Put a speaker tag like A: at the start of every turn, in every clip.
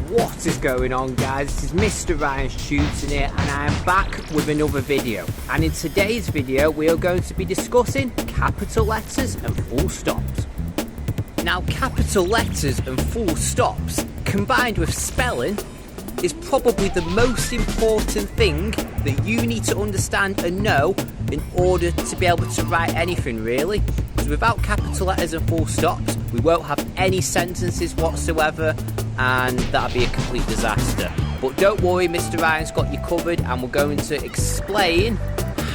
A: What is going on, guys? This is Mr. Ryan Shooting here, and I am back with another video. And in today's video we are going to be discussing capital letters and full stops. Now, capital letters and full stops combined with spelling is probably the most important thing that you need to understand and know in order to be able to write anything, really. Because without capital letters and full stops, we won't have any sentences whatsoever, and that'll be a complete disaster. But don't worry, Mr. Ryan's got you covered, and we're going to explain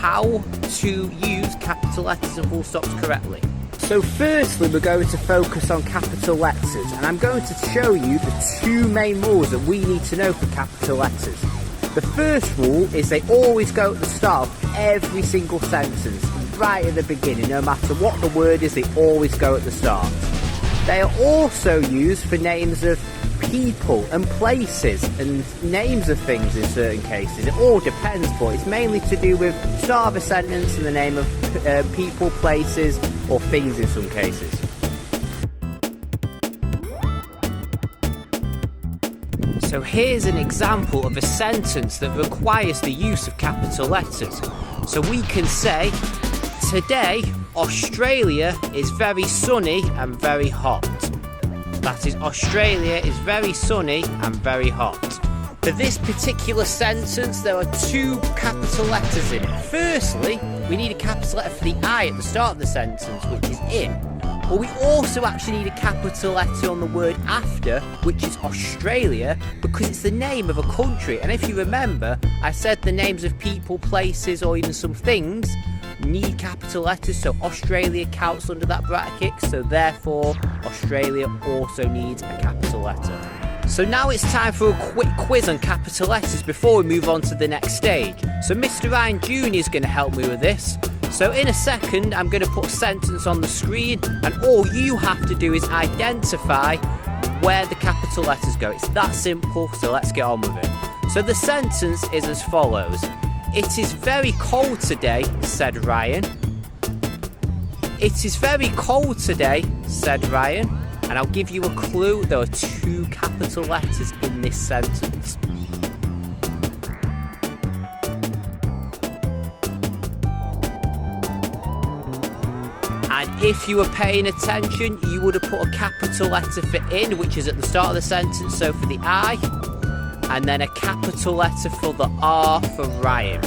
A: how to use capital letters and full stops correctly. So firstly, we're going to focus on capital letters, and I'm going to show you the two main rules that we need to know for capital letters. The first rule is they always go at the start of every single sentence, right at the beginning. No matter what the word is, they always go at the start. They are also used for names of people and places and names of things in certain cases. It all depends, but it's mainly to do with start of a sentence and the name of people, places, or things in some cases. So here's an example of a sentence that requires the use of capital letters. So we can say, today Australia is very sunny and very hot. That is, Australia is very sunny and very hot. For this particular sentence, there are two capital letters in it. Firstly, we need a capital letter for the I at the start of the sentence, which is in. But we also actually need a capital letter on the word after, which is Australia, because it's the name of a country. And if you remember, I said the names of people, places, or even some things need capital letters, so Australia counts under that bracket, so therefore Australia also needs a capital letter. So now it's time for a quick quiz on capital letters before we move on to the next stage. So Mr. Ryan Jr. is going to help me with this. So in a second I'm going to put a sentence on the screen, and all you have to do is identify where the capital letters go. It's that simple, so let's get on with it. So the sentence is as follows. It is very cold today, said Ryan. It is very cold today, said Ryan. And I'll give you a clue, there are two capital letters in this sentence. And if you were paying attention, you would have put a capital letter for in, which is at the start of the sentence, so for the I. And then a capital letter for the R for Ryan.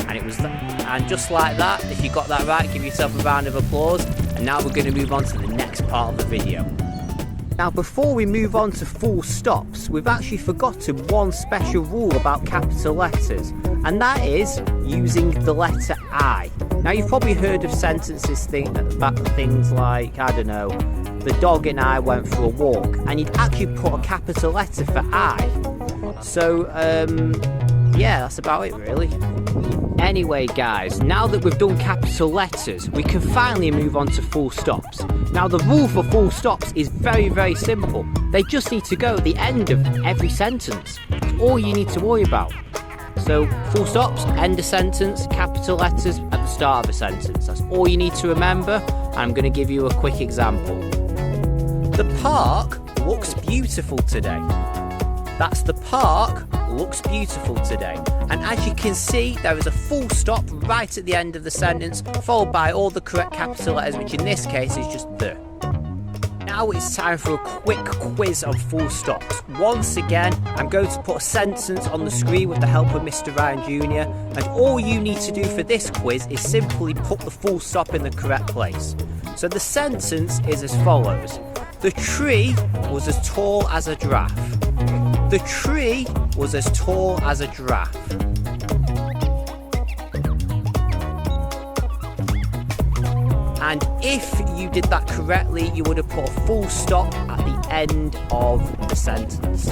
A: And it was and just like that, if you got that right, give yourself a round of applause. And now we're going to move on to the next part of the video. Now, before we move on to full stops, we've actually forgotten one special rule about capital letters, and that is using the letter I. Now, you've probably heard of sentences about things like, I don't know, the dog and I went for a walk, and you'd actually put a capital letter for I. So, yeah, that's about it, really. Anyway, guys, now that we've done capital letters, we can finally move on to full stops. Now, the rule for full stops is very, very simple. They just need to go at the end of every sentence. That's all you need to worry about. So, full stops, end of sentence, capital letters at the start of a sentence. That's all you need to remember, and I'm going to give you a quick example. The park looks beautiful today. That's the park looks beautiful today. And as you can see, there is a full stop right at the end of the sentence, followed by all the correct capital letters, which in this case is just the. Now it's time for a quick quiz on full stops. Once again, I'm going to put a sentence on the screen with the help of Mr. Ryan Jr. And all you need to do for this quiz is simply put the full stop in the correct place. So the sentence is as follows. The tree was as tall as a giraffe. The tree was as tall as a giraffe. And if you did that correctly, you would have put a full stop at the end of the sentence.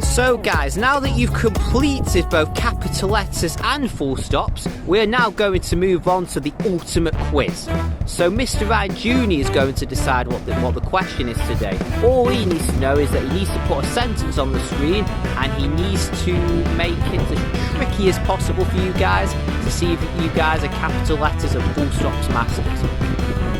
A: So guys, now that you've completed both capital letters and full stops, we're now going to move on to the ultimate quiz. So Mr. Ryan Jr. is going to decide what the question is today. All he needs to know is that he needs to put a sentence on the screen, and he needs to make it as tricky as possible for you guys to see if you guys are capital letters and full stops masters.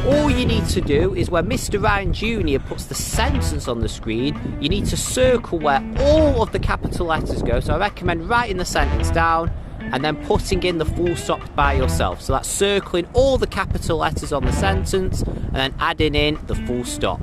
A: All you need to do is when Mr. Ryan Jr. puts the sentence on the screen, you need to circle where all of the capital letters go. So I recommend writing the sentence down and then putting in the full stops by yourself. So that's circling all the capital letters on the sentence and then adding in the full stop.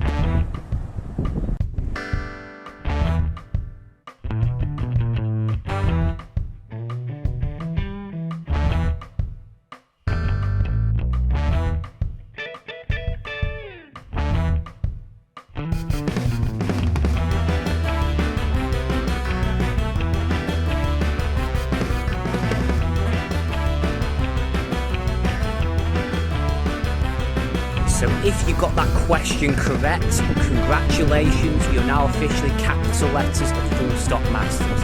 A: So if you got that question correct, congratulations, you're now officially capital letters and full stop masters.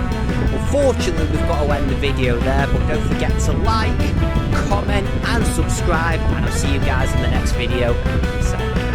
A: Unfortunately, we've got to end the video there, but don't forget to like, comment and subscribe, and I'll see you guys in the next video. Peace out.